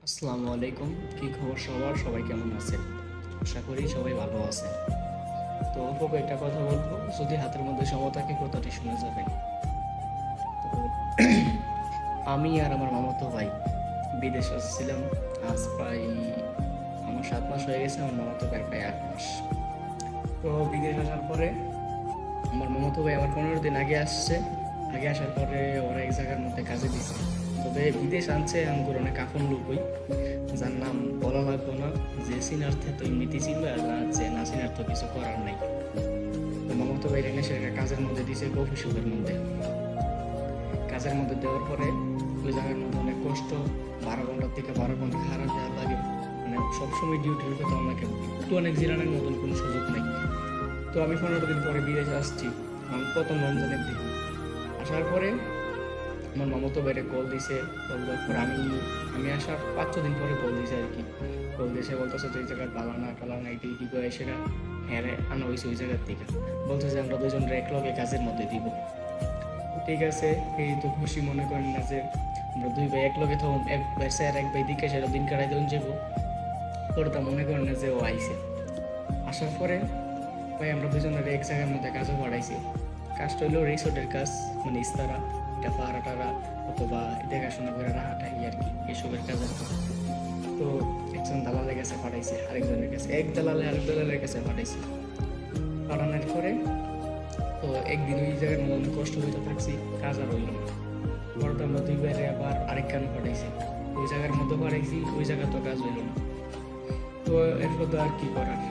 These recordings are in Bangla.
আসসালামু আলাইকুম। কি খবর সবার? সবাই কেমন আছেন? আশা করি সবাই ভালো আছে। তো অল্প কয়েকটা কথা বলবো, যদি হাতের মধ্যে সময় থাকে কথাটি শুনে যাবেন। তো আমি আর আমার মামাতো ভাই বিদেশে আসছিলাম। আজ প্রায় আমার 7 মাস হয়ে গেছে, আমার মামাতো ভাই প্রায় 8 মাস। তো বিদেশ আসার পরে আমার মামাতো ভাই আমার 15 দিন আগে আসছে। আগে আসার পরে ওরা এক জায়গার মধ্যে কাজে দিছে। তবে বিদেশ আনছে আঙ্গুর অনেক আপন লোকই, যার নাম বলা লাগতো না। যে চিনার্থে তো এমনিতে চিনবে, আর যে না চিনার তো কিছু করার নাই। তো মামাতো ভাই এনে সেটা কাজের মধ্যে দিছে, কফি শপের মধ্যে। কাজের মধ্যে দেওয়ার পরে ওই জায়গার মধ্যে অনেক কষ্ট, 12 ঘন্টার থেকে 12 ঘন্টা খারাপ দেওয়া লাগে। মানে সবসময় ডিউটি রুখে তো আমাকে একটু অনেক জিরানোর মতন কোনো সুযোগ নেই। তো আমি 15 দিন পরে বিদেশে আসছি, আমি প্রথম রমজানের দিন আসার পরে আমার মামাতো বাইরে কল দিছে। কল দেওয়ার পর আমি আমি আসার 5-6 দিন পরে কল দিছে আর কি। কল দিয়েছে বলতেছে যে এই জায়গায় পালানা টালানা এটি কি করে সেটা হ্যাঁ রে আনা হয়েছে ওই জায়গার থেকে। বলছে যে আমরা দুজন একলগে কাজের মধ্যে দিব। ঠিক আছে, এই তো খুশি মনে করেন না যে আমরা দুই ভাই একলগে তখন এক ভাই স্যার এক ভাই দিকে সেটা দিন কাটাই দেন যাবো। ওটা মনে করেন না যে ও আইছে। আসার পরে ভাই আমরা দুজনের এক জায়গার মধ্যে কাজও বাড়াইছি। কাজটা হইলো রিসোর্টের কাজ, মানে ইস্তারা এটা পাহারা টারা অথবা দেখাশোনা করে রাখাটাই আর কি, এসবের কাজ আর কি। তো একজন দালালের কাছে পাঠাইছে, আরেকজনের কাছে, এক দালালে আরেক দালালের কাছে পাঠাইছে। পাঠানোর পরে তো একদিন ওই জায়গার মধ্যে অনেক কষ্ট হইতে থাকছি, কাজ আর হইল না। পরে তো আমরা দুই বাইরে আবার আরেক কানে পাঠাইছি, ওই জায়গার মধ্যে পাঠাইছি, ওই জায়গা তো কাজ হইল না। তো এরপর তো আর কি করার,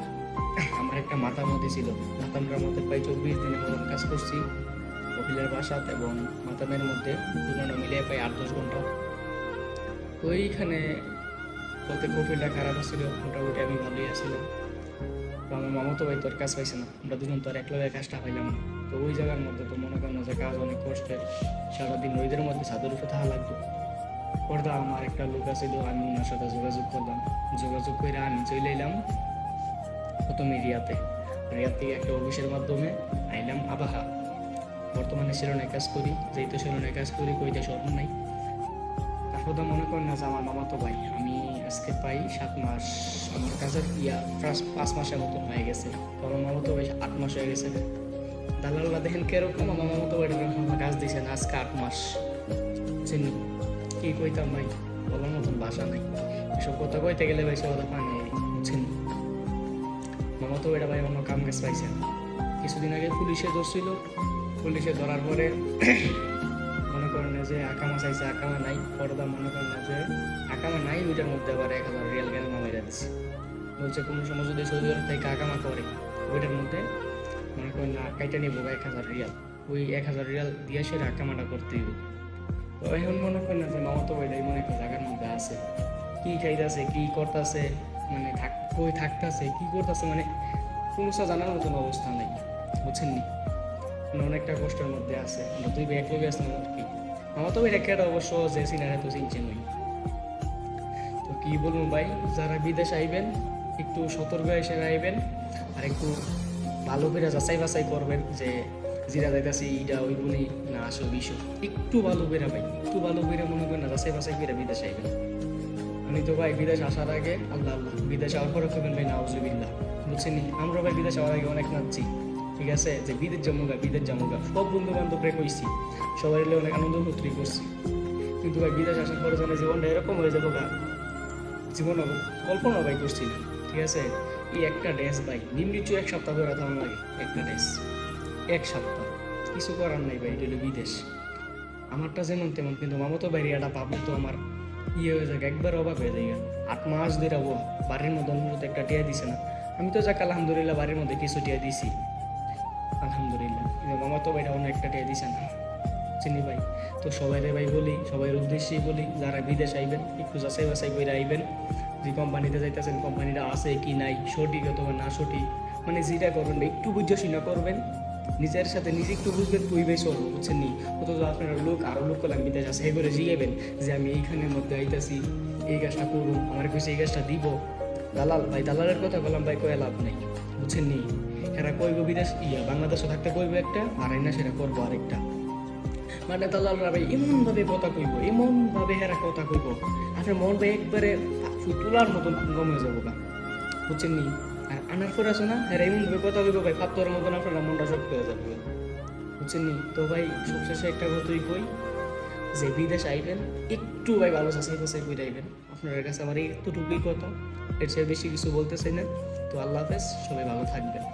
আমার একটা মাথা মধ্যে ছিল, মাতামরার মধ্যে প্রায় 24 দিনের মতন কাজ করছি কপিলের বাসাত এবং মাতামের মধ্যে দুজনে মিলিয়ে প্রায় 8-10 ঘন্টা। তো এইখানে বলতে কপিলটা খারাপ ছিল, মোটামুটি আমি ভালোই আসছিলাম। তো আমার মামাতো ভাই তো আর কাজ পাইছে না, আমরা দুজন তো আর একলগে কাজটা পাইলাম না। তো ওই জায়গার মধ্যে তো মনে করেন যে কাজ অনেক কষ্টের, সারাদিন রোদের মধ্যে ছাদের উপরে থাকা লাগতো। পর্দা আমার একটা লোক আছিল, আমি ওনার সাথে যোগাযোগ করলাম। যোগাযোগ করে আমি চলে এলাম প্রথমে রিয়াতে। রিয়াদ থেকে একটা অফিসের মাধ্যমে আইলাম আবাহা। বর্তমানে সেলুনে কাজ করি, যেহেতু সেলুনে কাজ করি কইতে স্বর্ণ নাই। তারপর তো মনে করেন না যে আমার মামাতো ভাই, আমি আজকে পাই 7 মাস, আমার কাজের প্রায় 5 মাসের মতন হয়ে গেছে। তো আমার মামাতো ভাই 8 মাস হয়ে গেছে। দালাল্লা দেখেন কিরকম, আমার মামাতো ভাই আমার কাজ দিয়েছেন আজকে 8 মাস। চিনি কি কইতাম ভাই, বলার মতন ভাষা নাই। এসব কথা কইতে গেলে ভাই সে কথা পানি চিনি। মামাতো ভাইটা ভাই অন্য কাম কাজ পাইছে। কিছুদিন আগে পুলিশে ধরছিল, পুলিশে ধরার পরে মনে করেন না যে আকামা চাইছে, আকামা নাই। পর্দা মনে করেন না যে আকামা নাই, ওইটার মধ্যে আবার 1000 রিয়াল কেন মামাইরা দিচ্ছে। বলছে কোনো সময় যদি সৌদি আরব থেকে আকামা করে ওইটার মধ্যে মনে করেন না কাইটা নিব 1000 রিয়াল, ওই 1000 রিয়াল দিয়ে সে আকামাটা করতে দিব। তো এখন মনে করেন না যে মামাতো ভাইটা এমন একটা জায়গার মধ্যে আছে, কি খাইতেছে কি করতেছে, মানে কই থাকতেছে কি করতেছে, মানে কোনো জানার মতন অবস্থা নেই, বুঝছেন নি। মানে অনেকটা কষ্টের মধ্যে আছে। আমরা দুই ভাই একলগে আসলাম আর কি। আমার তো ভাই একটা অবশ্য যে সিনারে তো চিনছেন ওই। তো কি বলবো ভাই, যারা বিদেশ আইবেন একটু সতর্ক হিসেবে আইবেন, আর একটু ভালো করে যাচাই বাছাই করবেন যে জিরা যাইতাছি এইটা ওই বলি না আসো বিষয়, একটু ভালো করে ভাই, একটু ভালো করে মনে করেন না যাচাই বাছাই করে বিদেশ আইবেন। আমি তো ভাই বিদেশ আসার আগে আল্লাহ আল্লাহ, বিদেশ আওয়ার পরে করবেন ভাই নাউজুবিল্লাহ, বুঝছেন নি। আমরা ভাই বিদেশ আওয়ার আগে অনেক নাচছি, ঠিক আছে, যে বিদেশ জামুগা বিদেশ জামুগা, সব বন্ধু বান্ধবরে কইছি, সবাই মিলে অনেক আনন্দ ফুর্তি করছি। কিন্তু ভাই বিদেশ আসার পরে যেন জীবনটা এরকম হয়ে যাবো গা, জীবন কল্পনা ভাই করছি না, ঠিক আছে। এই একটা ড্রেস ভাই নিম্নিচ্ছ 1 সপ্তাহ করে থাকা লাগে, একটা ড্রেস 1 সপ্তাহ, কিছু করার নাই ভাই, এটা হলো বিদেশ। আমারটা যেমন তেমন, কিন্তু মামাতো বাইরিয়াটা পাবো তো আমার ইয়ে হয়ে যাক, একবার অবাক হয়ে যায়। 8 মাস ধরে বাড়ির মধ্যে অনুরোধ একটা টিয়া দিছে না। আমি তো যাক আলহামদুলিল্লাহ বাড়ির মধ্যে কিছু টিয়া দিছি, আলহামদুলিল্লাহ। কিন্তু মামাতো ভাইটা অন্য একটা টিয়া দিছে না, চিনি ভাই। তো সবাই ভাই বলি, সবাই উদ্দেশ্যেই বলি, যারা বিদেশ আইবেন একটু যাচাই বাছাই করে আইবেন, যে কোম্পানিতে যাইতেছেন কোম্পানিটা আছে কি নাই, সঠিক অথবা না সঠিক, মানে যেটা করবেন ভাই একটু বুঝে শুনে করবেন, নিজের সাথে নিজে একটু বুঝবেন তুইবেই চলবো, বুঝছেন নি। অথচ আপনার লোক আরও লোক করলাম বিদেশ আছে, এই করে জিগাইবেন যে আমি এইখানের মধ্যে আইতাছি, এই কাজটা করুন, আমার কাছে এই কাজটা দিব। দালাল ভাই, দালালের কথা বললাম ভাই, কয়ে লাভ নেই, বুঝছেন নি। এরা কইব বিদেশ বাংলাদেশে থাকতে কইব একটা, আর না সেটা করবো আরেকটা। মানে দালালরা ভাই এমনভাবে কথা কইব, এমনভাবে হেরা কথা কইব, আপনার মন ভাই একবারে তুলার মতন গম হয়ে যাবো গা, বুঝছেন নি? আর আনার পর আছে না হ্যাঁ এমন ভাবে কথা কইব ভাই পাত্তরের মতন আপনার মনটা শক্ত হয়ে যাবে, বুঝছেন নি? তো ভাই সবশেষে একটা কথাই কই, যে বিদেশ আইবেন একটু ভাই ভালো চাষাই বাছাই করে আইবেন। আপনার কাছে আমার এতটুকুই কথা, এর চেয়ে বেশি কিছু বলতে চাই না। তো আল্লাহ হাফেজ, সবাই ভালো থাকবেন।